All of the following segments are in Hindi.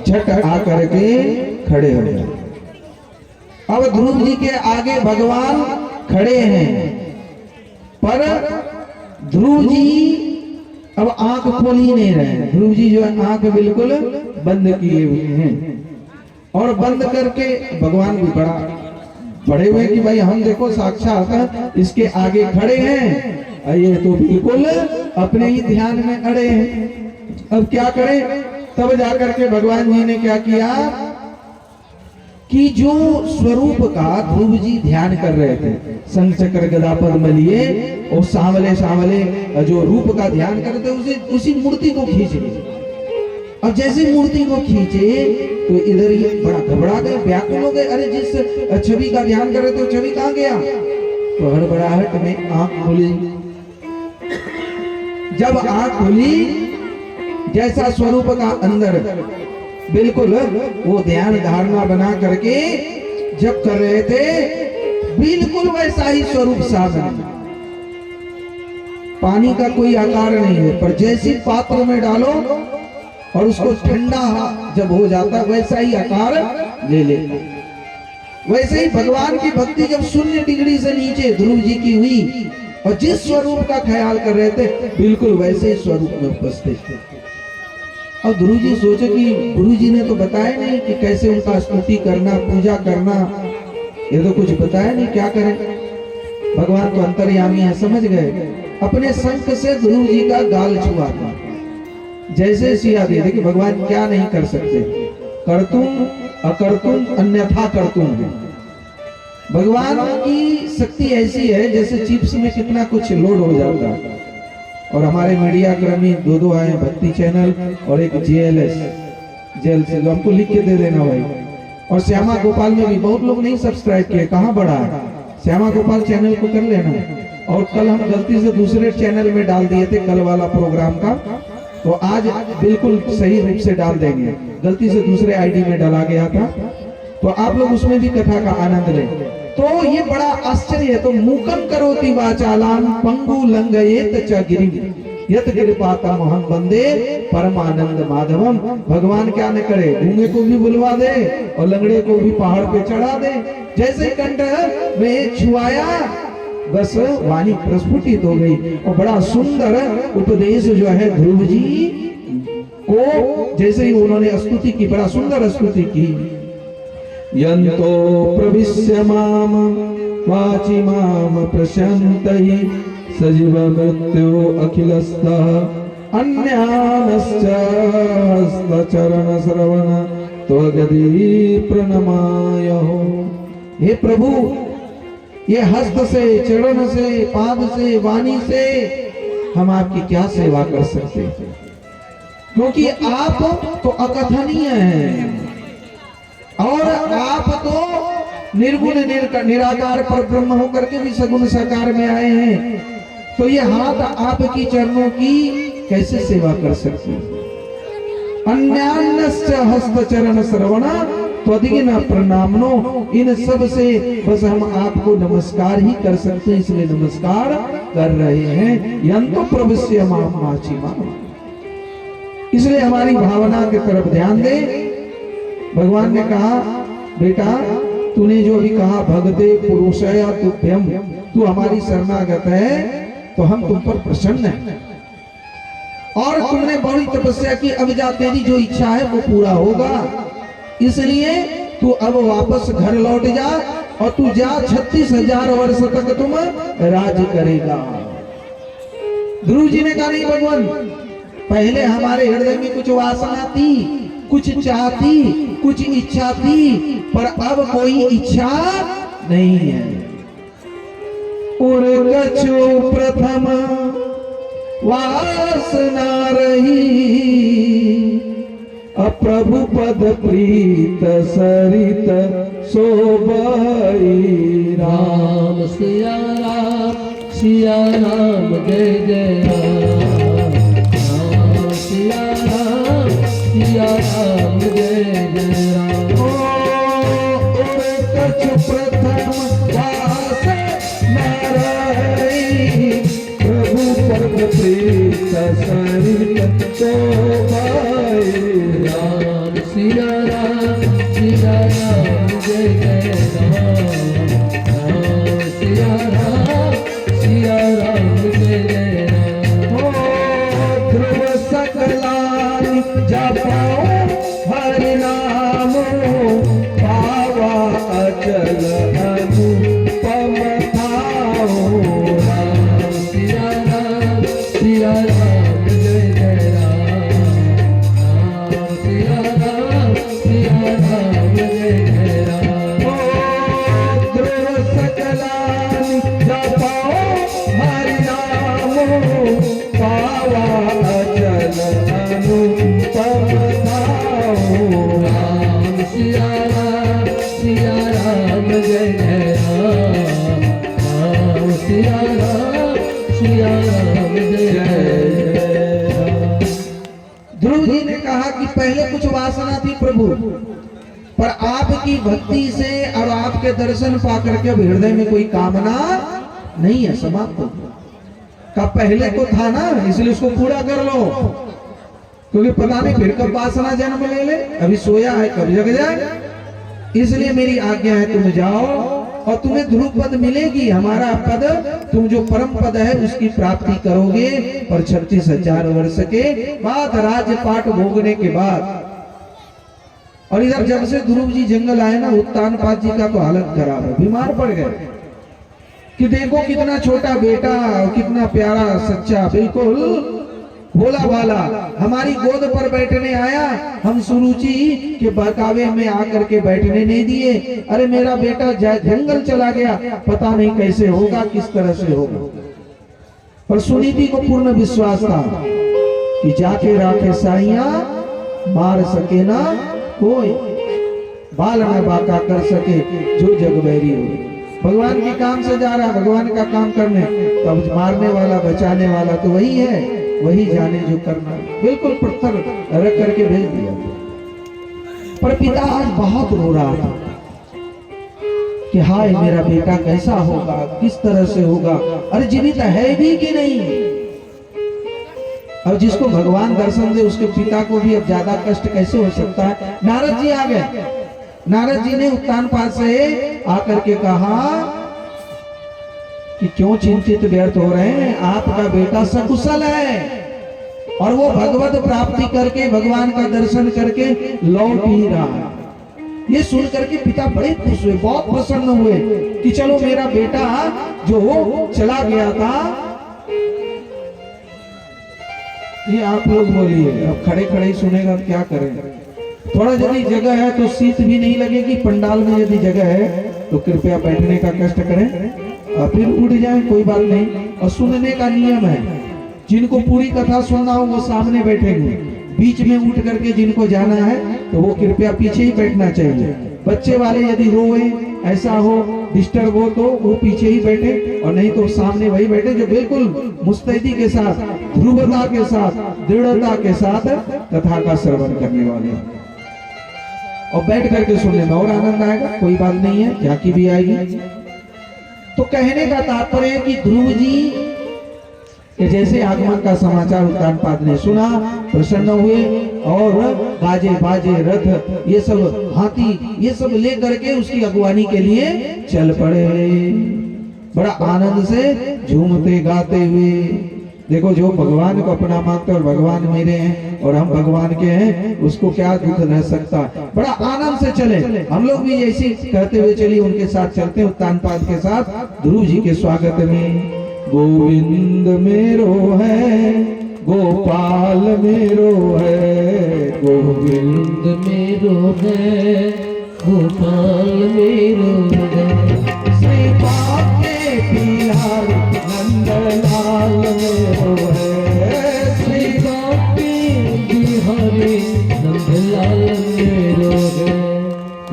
झट आकर के खड़े हो गए। अब ध्रुव जी के आगे भगवान खड़े हैं, पर ध्रुव जी अब आंख खोल ही नहीं रहे। ध्रुव जी जो है आंख बिल्कुल बंद किए हुए हैं, और बंद करके भगवान भी बड़े हुए कि भाई हम देखो साक्षात इसके आगे खड़े हैं, ये तो बिल्कुल अपने ही ध्यान में अड़े हैं। अब क्या करें? तब जाकर के भगवान जी ने क्या किया कि जो स्वरूप का ध्रुव जी ध्यान कर रहे थे, शंख चक्र गदा पद्म लिए और सांवले सांवले जो रूप का ध्यान कर रहे थे, उसी मूर्ति को खींच लिए। और जैसे मूर्ति को खींचे तो इधर ये बड़ा घबरा गए, व्याकुल हो गए। अरे जिस छवि का ध्यान कर रहे थे छवि कहाँ गया? तो हड़बड़ाहट में आंख खुली। जब आंख खुली, जैसा स्वरूप का अंदर बिल्कुल वो ध्यान धारणा बना करके जब कर रहे थे, बिल्कुल वैसा ही स्वरूप सामने। पानी का कोई आकार नहीं है, पर जैसी पात्र में डालो और उसको ठंडा जब हो जाता वैसा ही आकार ले लेता। वैसे ही भगवान की भक्ति जब 0 डिग्री से नीचे ध्रुव जी की हुई और जिस स्वरूप का ख्याल कर रहे थे बिल्कुल वैसे ही स्वरूप में उपस्थित थे। और ध्रुव जी सोचे कि गुरु जी ने तो बताया नहीं कि कैसे उनका स्तुति करना, पूजा करना, ये तो कुछ बताया नहीं, क्या करें? भगवान तो अंतर्यामी है, समझ गए। अपने शंख से ध्रुव जी का गाल छुआ था। जैसे सिया दे कि भगवान क्या नहीं कर सकते, करतुम अकर्तुम अन्यथा करतुम है। भगवान की शक्ति ऐसी है जैसे चिप्स में कितना कुछ लोड हो जाता है। और हमारे मीडिया कर्मी दो आए, भक्ति चैनल और एक जेएलएस, जेल से, हमको लिख के दे देना भाई। और श्यामा गोपाल में भी बहुत लोग नहीं सब्सक्राइब किए, कहाँ बढ़ा है? श्यामा गोपाल चैनल को कर लेना। और कल हम गलती से दूसरे चैनल में डाल दिए थे कल वाला प्रोग्राम का, तो आज बिल्कुल सही रूप से डाल देंगे। गलती से दूसरे आईडी में डाला गया था, तो आप लोग उसमें भी कथा का आनंद लें। तो ये बड़ा आश्चर्य है। तो मूकम करोति वाचालान पंगु लंघयेत च गिरिम यत कृपातम हम वंदे परमानंद माधवम। भगवान क्या न करे, गूंगे को भी बुलवा दे और लंगड़े को भी पहाड़ पे चढ़ा दे। जैसे कंठ में छुआया बस वाणी प्रस्फुटित हो गई। और बड़ा सुंदर उपदेश जो है ध्रुव जी को, जैसे ही उन्होंने स्तुति की, बड़ा सुंदर स्तुति की। यंतो प्रविश्य माम वाचि माम प्रशंतहि सजीव मृत्यु अखिलस्तः अन्यानश्च हस्तचरण श्रवण त्वगदी प्रणमायहो। हे प्रभु, ये हस्त से, चरण से, पाद से, वाणी से हम आपकी क्या सेवा कर सकते हैं, क्योंकि आप तो अकथनीय हैं और आप तो निर्गुण निराकार पर ब्रह्म होकर के भी सगुण साकार में आए हैं। तो ये हाथ आपकी चरणों की कैसे सेवा कर सकते हैं? अन्यान्यश्च हस्त चरण श्रवण त्वदीन प्रणामनो। इन सब से बस हम आपको नमस्कार ही कर सकते हैं, इसलिए नमस्कार कर रहे हैं। यंतो प्रविश्य माम वाचि माम, इसलिए हमारी भावना की तरफ ध्यान दे। भगवान ने कहा, बेटा तूने जो भी कहा भगते पुरुषया तुभ्यम, तू हमारी शरणागत है तो हम तुम पर प्रसन्न हैं। और तुमने बड़ी तपस्या की, अब जा तेरी जो इच्छा है वो पूरा होगा। इसलिए तू अब वापस घर लौट जा और तू जा, 36,000 वर्ष तक तुम राज करेगा। ध्रुव जी ने कहा नहीं भगवान, पहले हमारे हृदय में कुछ वासना थी, कुछ चाहती, कुछ इच्छा थी, पर अब कोई इच्छा नहीं है। कछु प्रथम वासना रही, अप्रभु पद प्रीत सरित शोभई। राम सिया राम जय जय राम सिया राम जय जय राम। कछु प्रथम वासना रही, प्रभु पद प्रीत सरित शोभई। राम सिया राम जय जय राम राम सिया राम जय जय राम। ओ ध्रुव सकलानि जपो हरि नाम पावा अचल अनुपम थाओ। राम सिया राम जय जय राम राम सिया राम जय जय राम। ओ ध्रुव सकलानि जपो हरि नाम पावा अचल अनुपम थाओ। राम सिया राम जय जय राम राम सिया राम जय जय राम। ध्रुव जी ने कहा कि पहले कुछ वासना थी प्रभु, पर आपकी भक्ति से और आपके दर्शन पाकर के अब हृदय में कोई कामना नहीं है, समाप्त हो गया। का पहले तो था ना, इसलिए उसको पूरा कर लो, क्योंकि पता नहीं फिर कब वासना जन्म ले ले, अभी सोया है कब जग जाए। इसलिए मेरी आज्ञा है तुम जाओ और तुम्हें ध्रुव पद मिलेगी, हमारा पद, तुम जो परम पद है उसकी प्राप्ति करोगे। और 36,000 वर्ष के बाद राजपाट भोगने के बाद। और इधर जब से ध्रुव जी जंगल आए ना, उत्तानपाद जी का तो हालत खराब है, बीमार पड़ गए कि देखो कितना छोटा बेटा और कितना प्यारा सच्चा बिल्कुल भोला भाला हमारी गोद पर बैठने आया, हम सुरुचि के बहकावे में आकर के बैठने नहीं दिए। अरे मेरा बेटा जंगल चला गया, पता नहीं कैसे होगा, किस तरह से होगा। पर सुनीति को पूर्ण विश्वास था कि जाके राखे साइया मार सके ना कोई, बाल न बाका कर सके जो जग बैरी हो। भगवान के काम से जा रहा, भगवान का काम करने, तब मारने वाला बचाने वाला तो वही है, वही जाने जो करना। बिल्कुल पत्थर रख करके भेज दिया। पर पिता आज बहुत रो रहा था कि हाय मेरा बेटा कैसा होगा, किस तरह से होगा, अरे जीवित है भी कि नहीं। अब जिसको भगवान दर्शन दे उसके पिता को भी अब ज्यादा कष्ट कैसे हो सकता है। नारद जी आ गए। नारद जी ने उत्तानपाद से आकर के कहा कि क्यों चिंतित व्यर्थ हो रहे हैं, आपका बेटा सकुशल है और वो भगवत प्राप्ति करके भगवान का दर्शन करके लौट ही रहा है। ये सुन करके पिता बड़े खुश हुए, बहुत प्रसन्न हुए कि चलो मेरा बेटा जो चला गया था। ये आप लोग बोलिए, अब खड़े खड़े ही सुनेगा क्या करें। थोड़ा यदि जगह है तो सीट भी नहीं लगेगी, पंडाल में यदि जगह है तो कृपया बैठने का कष्ट करें, फिर उठ जाए कोई बात नहीं। और सुनने का नियम है, जिनको पूरी कथा सुनना हो वो सामने बैठेंगे, बीच में उठ करके जिनको जाना है तो वो कृपया पीछे ही बैठना चाहिए। बच्चे वाले यदि रोए, ऐसा हो, डिस्टर्ब हो तो वो पीछे ही बैठे, और नहीं तो सामने वही बैठे जो बिल्कुल मुस्तैदी के साथ, ध्रुवता के साथ, दृढ़ता के साथ कथा का श्रवण करने वाले। और बैठ करके सुनने में और आनंद आएगा, कोई बात नहीं है, झांकी भी आएगी। तो कहने का तात्पर्य है कि ध्रुव जी के जैसे आगमन का समाचार उत्तानपाद ने सुना, प्रसन्न हुए और बाजे बाजे रथ ये सब हाथी ये सब ले करके उसकी अगवानी के लिए चल पड़े, बड़ा आनंद से झूमते गाते हुए। देखो जो भगवान को अपना मानते और भगवान मेरे हैं और हम भगवान के हैं, उसको क्या दुख रह सकता। बड़ा आनंद से चले, हम लोग भी ऐसे कहते हुए चलिए, उनके साथ चलते हैं उत्तानपाद के साथ ध्रुव जी के स्वागत में। गोविंद मेरो है, गोपाल मेरो है, गोविंद मेरो है, गोपाल मेरो है, श्रीपाद के बिहारी नंदलाल मेरो है, श्रीपाद के बिहारी नंदलाल मेरो है।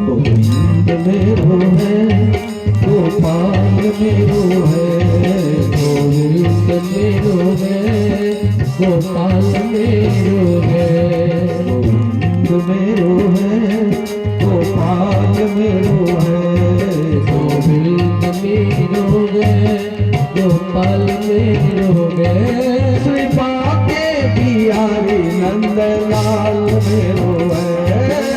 गोविंद मेरो है, गोपाल मेरो है, गोविंद मेरो है, गोपाल मेरो है, गोविंद मेरो है, गोपाल मेरो है, गोविंद मेरो है, गोपाल मेरो है, श्रीपाद के बिहारी नंदलाल मेरो है,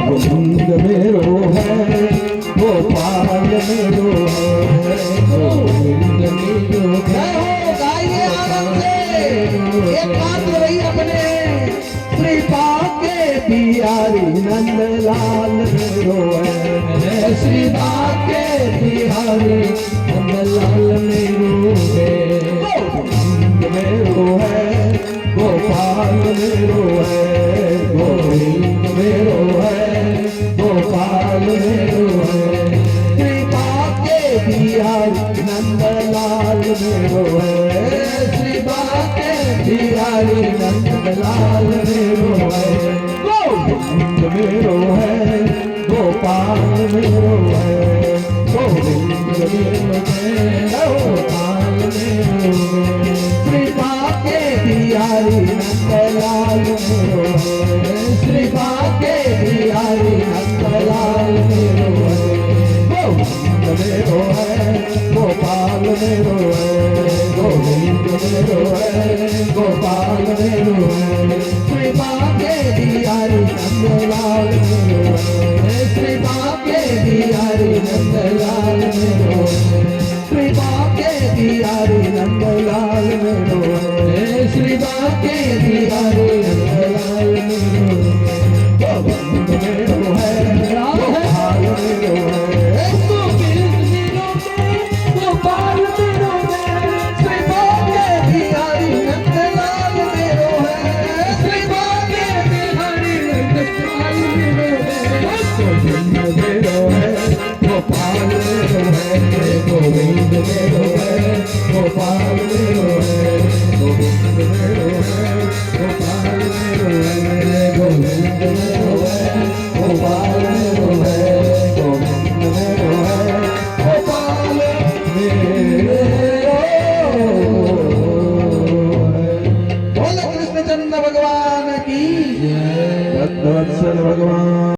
गोविंद मेरो है गोपाल मेरो है गोविंद मेरो जय हो गाइए आनंद से एकांत रही अपने श्री बाके बिहारी नंद लाल मेरो है श्री बाके बिहारी नंदलाल मेरो है गोविंद मेरो है गोपाल मेरो है गोविंद मेरो है गोपाल मेरो है श्री बाके बिहारी नंद लाल मेरो है श्री बाके बिहारी नंद लाल मेरो है गोविंद मेरो है गोपाल मेरो है गोविंद मेरो है गोपाल मेरो है श्री बाके बिहारी नंदलाल मेरो है श्री बाके बिहारी नंदलाल मेरो है गोविंद मेरो है गोपाल मेरो है गोविंद मेरो है गोपाल मेरो है श्री बाके बिहारी नंदलाल मेरो है श्री बाके बिहारी नंदलाल मेरो है श्री बाके बिहारी नंदलाल मेरो है श्री बाके बिहारी नंदलाल मेरो है गोविंद मेरो है गोपाल मेरो है गोविंद मेरो है गोपाल मेरो है श्री बाके बिहारी नंदलाल मेरो है श्री बाके बिहारी नंदलाल मेरो है गोविंद मेरो है गोपाल मेरो है गोविंद मेरो है गोपाल मेरो है गोविंद मेरो है गोपाल मेरो है गोविंद मेरो है गोपाल मेरो है गोविंद मेरो है गोपाल मेरो है। बोलो कृष्ण चंद्र भगवान की जय भक्तवत्सल भगवान।